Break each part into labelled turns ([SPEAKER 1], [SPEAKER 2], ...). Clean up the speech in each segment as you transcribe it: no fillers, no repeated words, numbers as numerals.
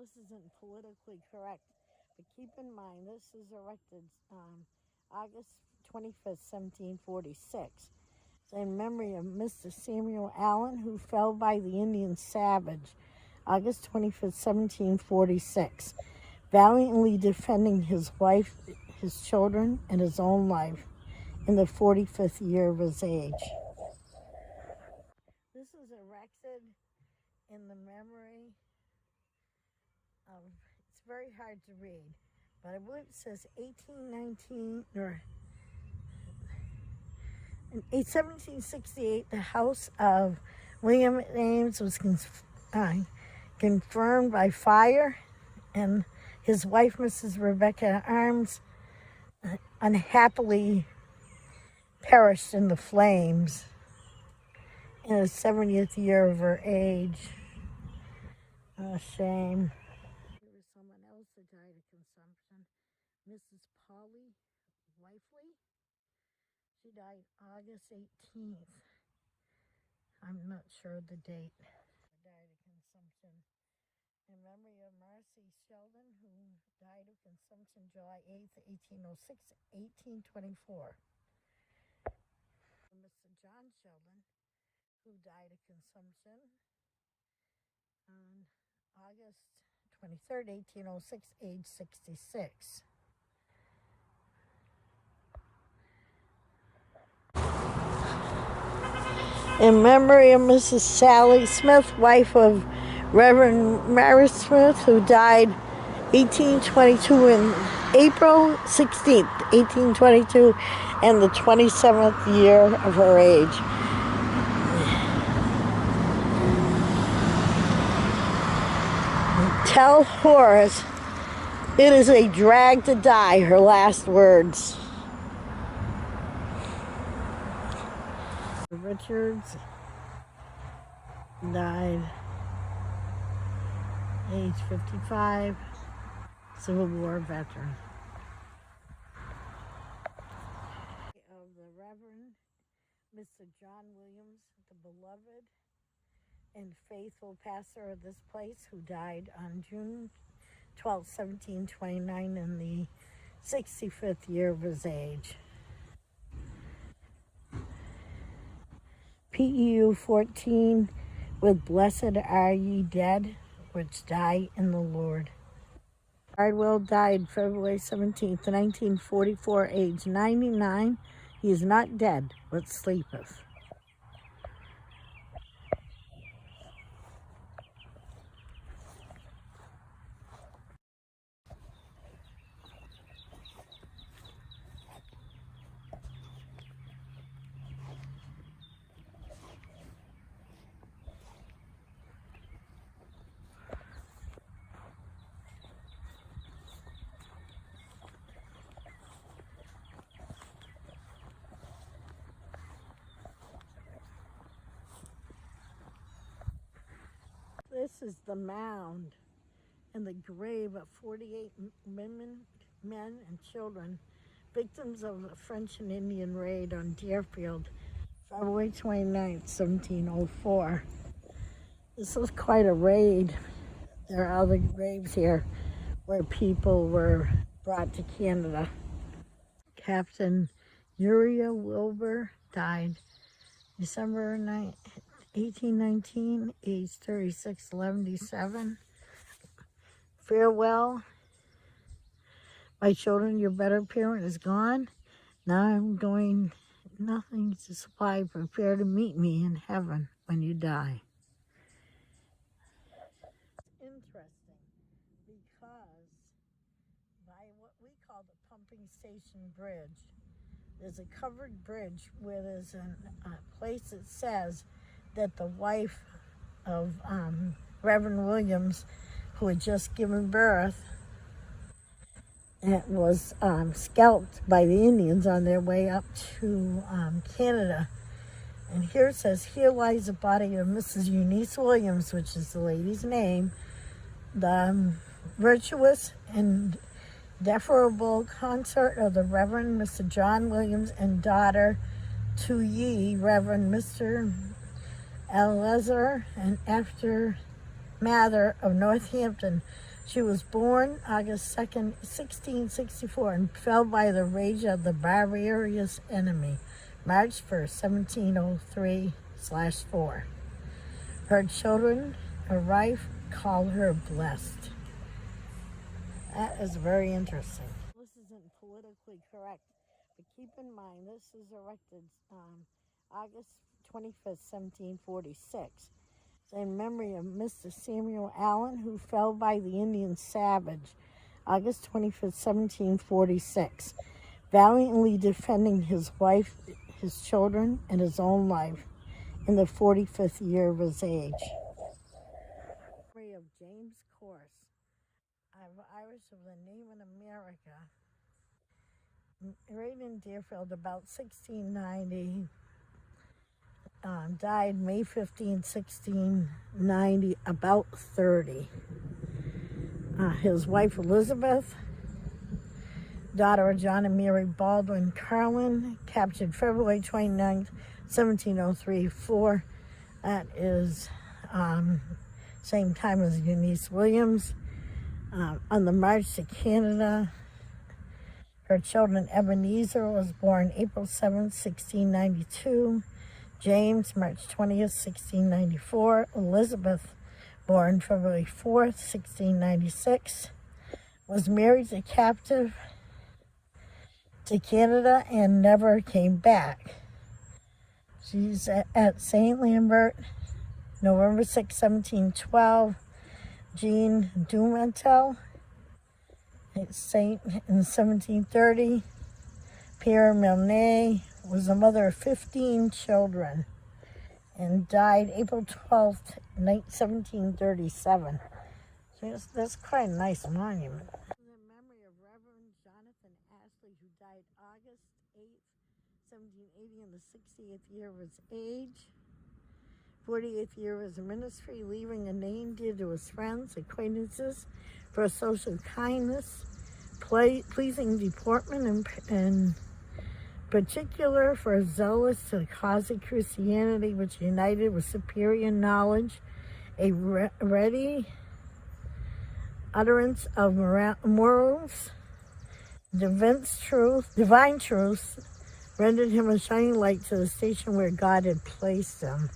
[SPEAKER 1] this isn't politically correct, but keep in mind this is erected August 25th, 1746. In memory of Mr. Samuel Allen, who fell by the Indian savage, August 25th, 1746, valiantly defending his wife, his children, and his own life in the 45th year of his age. This is erected in the memory of, it's very hard to read, but I believe it says 1819, or in 1768, the house of William Ames was confirmed by fire, and his wife, Mrs. Rebecca Arms, unhappily perished in the flames in the 70th year of her age. A shame. There was someone else that died of consumption, Mrs. Polly Wifely. She died August 18th. I'm not sure the date. Died of consumption. In memory of Marcy Sheldon, who died of consumption July 8th, 1806, 1824. Mr. John Sheldon, who died of consumption on August 23rd, 1806, age 66. In memory of Mrs. Sally Smith, wife of Reverend Mary Smith, who died 1822 in April 16th, 1822, and the 27th year of her age. Tell Horace it is a drag to die, her last words. Richards died age 55, Civil War veteran. Of the Reverend Mr. John Williams, the beloved and faithful pastor of this place, who died on June 12, 1729, in the 65th year of his age. PEU 14, with Blessed Are Ye Dead, which die in the Lord. Bardwell died February 17th, 1944, age 99. He is not dead, but sleepeth. This is the mound and the grave of 48 women, men, and children, victims of a French and Indian raid on Deerfield, February 29th, 1704. This was quite a raid. There are other graves here where people were brought to Canada. Captain Uriah Wilbur died December 9th, 1819, age 36, 77. Farewell, my children, your better parent is gone. Now I'm going, nothing to supply, prepare to meet me in heaven when you die. Interesting, because by what we call the pumping station bridge, there's a covered bridge where there's a place that says that the wife of Reverend Williams, who had just given birth, was scalped by the Indians on their way up to Canada. And here it says, here lies the body of Mrs. Eunice Williams, which is the lady's name, the virtuous and deferable consort of the Reverend Mr. John Williams, and daughter to ye, Reverend Mr. Eleazar, and after Mather of Northampton, She was born August 2nd, 1664, and fell by the rage of the barbarous enemy, March 1st, 1703/4. Her children, her wife, called her blessed. That is very interesting. This isn't politically correct, but keep in mind this is erected August 25th, 1746, in memory of Mr. Samuel Allen, who fell by the Indian Savage, August 25th, 1746, valiantly defending his wife, his children, and his own life in the 45th year of his age. Memory of James Corse, Irish of the name in America, right in Deerfield, about 1690. Died May 15, 1690, about 30. His wife Elizabeth, daughter of John and Mary Baldwin Carlin, captured February 29th, 1703/4. That is same time as Eunice Williams. On the march to Canada, her children Ebenezer was born April 7th, 1692. James, March 20th, 1694. Elizabeth, born February 4th, 1696. Was married to captive to Canada and never came back. She's at St. Lambert, November 6, 1712. Jean Dumantel, Saint in 1730. Pierre Milne was a mother of 15 children and died April 12th, 1737. So that's quite a nice monument. In memory of Reverend Jonathan Ashley, who died August 8th, 1780, in the 60th year of his age. 48th year of his ministry, leaving a name dear to his friends, acquaintances, for social kindness, pleasing deportment, and particular for zealous to the cause of Christianity, which united with superior knowledge, a ready utterance of morals, divine truth, rendered him a shining light to the station where God had placed him.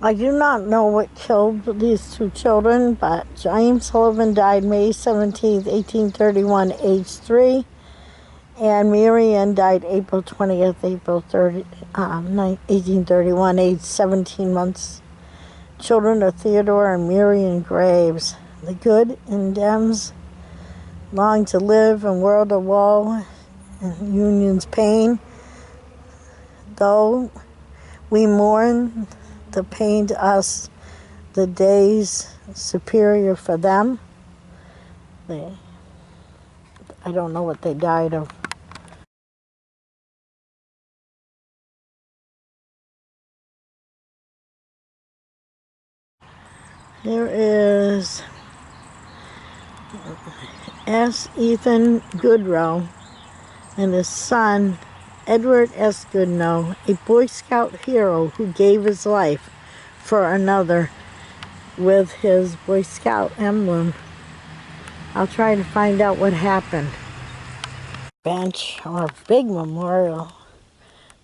[SPEAKER 1] I do not know what killed these two children, but James Sullivan died May 17th, 1831, age 3. And Mary Ann died April 20th, 1831, age 17 months. Children are Theodore and Marion Graves. The good in Dems long to live in world of woe and union's pain. Though we mourn the pain to us, the days superior for them. I don't know what they died of. There is S. Ethan Goodrow and his son, Edward S. Goodnow, a Boy Scout hero who gave his life for another with his Boy Scout emblem. I'll try to find out what happened. Bench or big memorial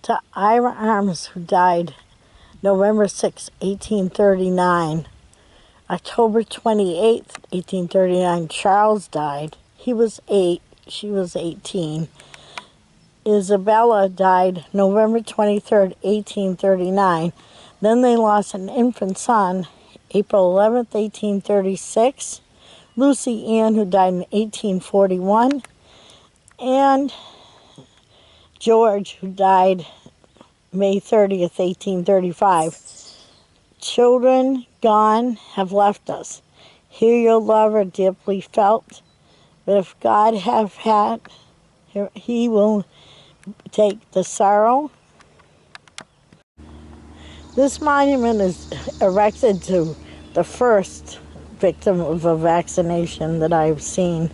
[SPEAKER 1] to Ira Arms, who died November 6, 1839. October 28th, 1839, Charles died. He was 8, she was 18. Isabella died November 23rd, 1839. Then they lost an infant son, April 11th, 1836. Lucy Ann, who died in 1841. And George, who died May 30th, 1835. Children gone have left us. Here your love are deeply felt. But if God have had, he will take the sorrow. This monument is erected to the first victim of a vaccination that I've seen.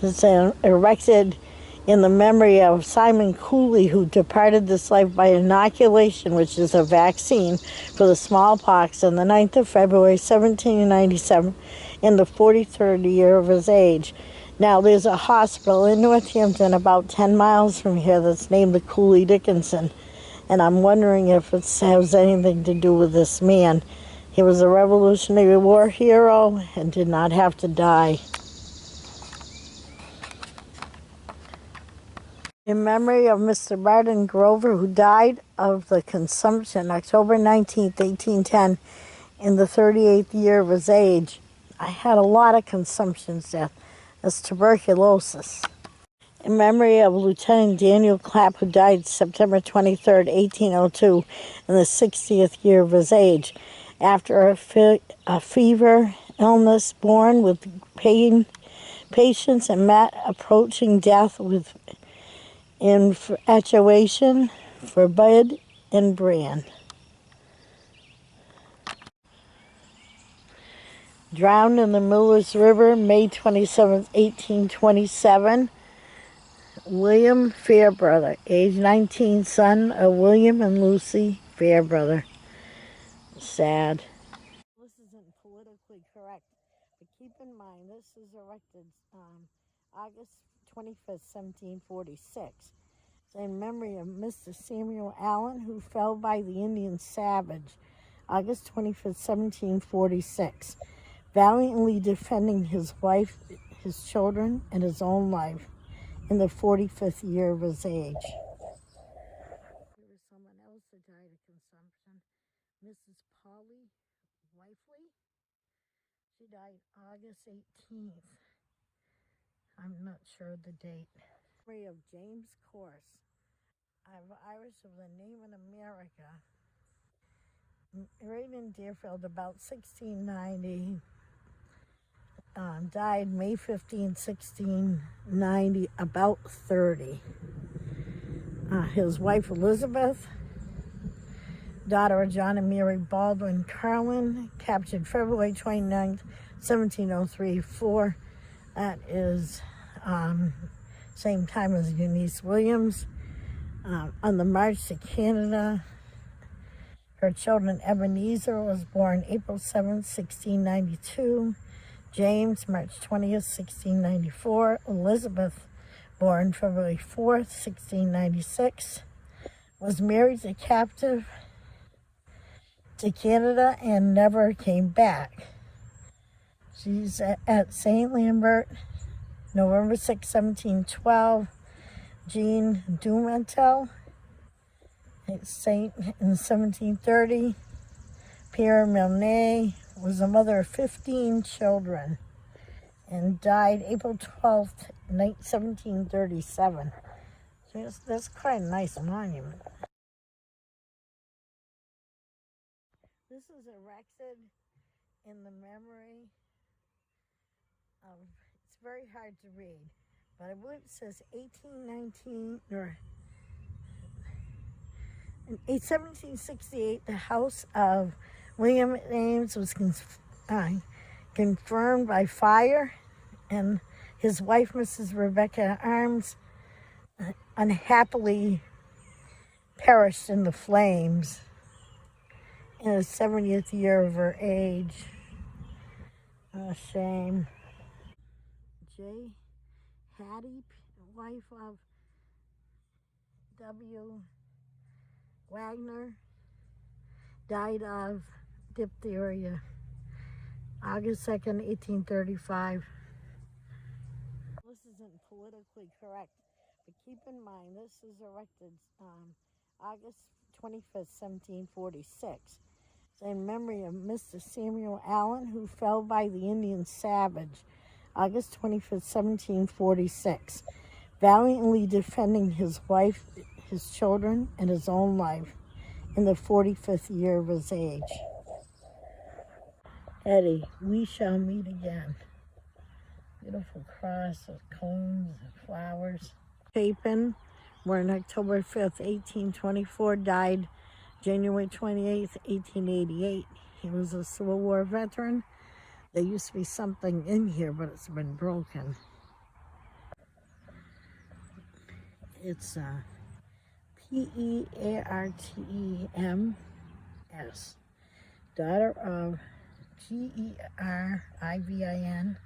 [SPEAKER 1] It's erected in the memory of Simon Cooley, who departed this life by inoculation, which is a vaccine for the smallpox, on the 9th of February, 1797, in the 43rd year of his age. Now, there's a hospital in Northampton about 10 miles from here that's named the Cooley Dickinson, and I'm wondering if it has anything to do with this man. He was a Revolutionary War hero and did not have to die. In memory of Mr. Barton Grover, who died of the consumption October 19th, 1810, in the 38th year of his age. I had a lot of consumptions death. That's tuberculosis. In memory of Lieutenant Daniel Clapp, who died September 23rd, 1802, in the 60th year of his age, after a fever illness born with pain, patience, and approaching death with infatuation for Bud and Bran. Drowned in the Miller's River, May 27, 1827. William Fairbrother, age 19, son of William and Lucy Fairbrother. Sad. This isn't politically correct, but keep in mind this is erected August 25th, 1746. In memory of Mr. Samuel Allen, who fell by the Indian Savage, August 25th, 1746, valiantly defending his wife, his children, and his own life in the 45th year of his age. There was someone else that died of consumption, Mrs. Polly Wifely. She died August 18th. I'm not sure of the date. Memory of James Corse. I'm Irish of the name in America. Right in Deerfield, about 1690. Died May 15, 1690, about 30. His wife Elizabeth, daughter of John and Mary Baldwin Carlin, captured February 29th, 1703. That is same time as Eunice Williams. On the march to Canada, her children Ebenezer was born April 7th, 1692. James, March 20th, 1694. Elizabeth, born February 4th, 1696. Was married to captive to Canada and never came back. She's at St. Lambert, November 6, 1712. Jean Dumantel, Saint in 1730. Pierre Milne was a mother of 15 children and died April 12th, 1737. So that's quite a nice monument. This is erected in the memory of, it's very hard to read, but I believe it says 1819, or in 1768, the house of William Ames was confirmed by fire, and his wife, Mrs. Rebecca Arms, unhappily perished in the flames in the 70th year of her age. A shame. J. Hattie, wife of W. Wagner, died of diphtheria, August 2nd, 1835. This isn't politically correct, but keep in mind this is erected August 25th, 1746. In memory of Mr. Samuel Allen, who fell by the Indian Savage, August 25th, 1746, valiantly defending his wife, his children, and his own life in the 45th year of his age. Eddie, we shall meet again. Beautiful cross with cones and flowers. Chapin, born October 5th, 1824, died January 28th, 1888. He was a Civil War veteran. There used to be something in here, but it's been broken. It's Peartems, daughter of Gerivin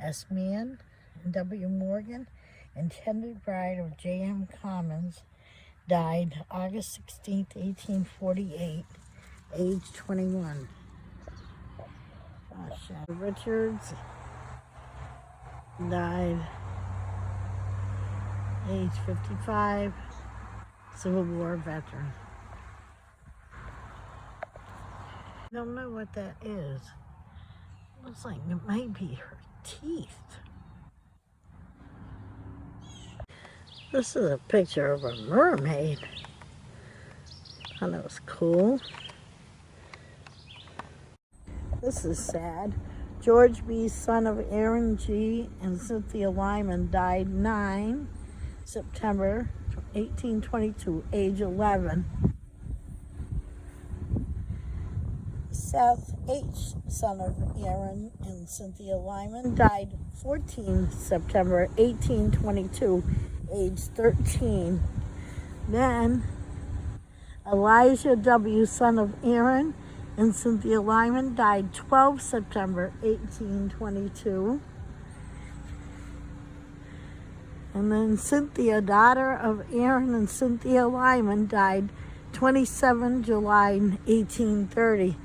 [SPEAKER 1] S. Mann and W. Morgan, intended bride of J.M. Commons, died August 16th, 1848, age 21. Richards died age 55, Civil War veteran. Don't know what that is. Looks like it might be her teeth. This is a picture of a mermaid. I thought it was cool. This is sad. George B., son of Aaron G. and Cynthia Lyman, died 9 September 1822, age 11. Seth H., son of Aaron and Cynthia Lyman, died 14 September 1822, age 13. Then Elijah W., son of Aaron and Cynthia Lyman, died 12 September 1822. And then Cynthia, daughter of Aaron and Cynthia Lyman, died 27 July 1830.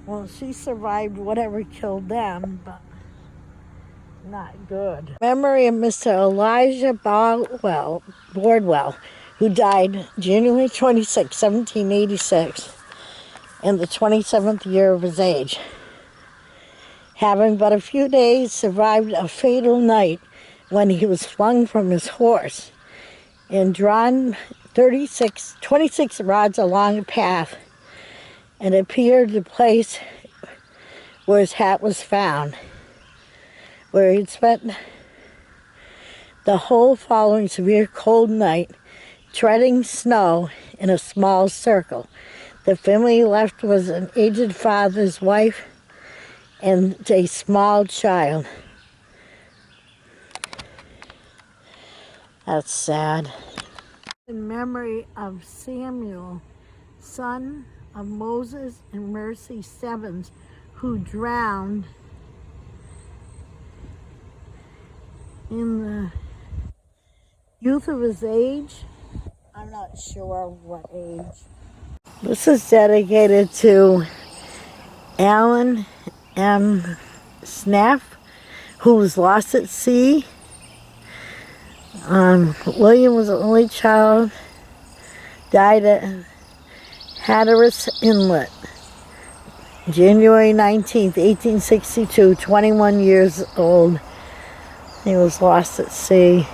[SPEAKER 1] Well, she survived whatever killed them, but not good. Memory of Mr. Elijah Bordwell, who died January 26, 1786, in the 27th year of his age. Having but a few days survived a fatal night when he was flung from his horse and drawn 26 rods along a path, and appeared the place where his hat was found, where he'd spent the whole following severe cold night treading snow in a small circle. The family left was an aged father's wife and a small child. That's sad. In memory of Samuel, son of Moses and Mercy Stebbins, who drowned in the youth of his age. I'm not sure what age. This is dedicated to Alan M. Snaff, who was lost at sea. William was the only child, died at Hatteras Inlet, January 19th, 1862, 21 years old. He was lost at sea.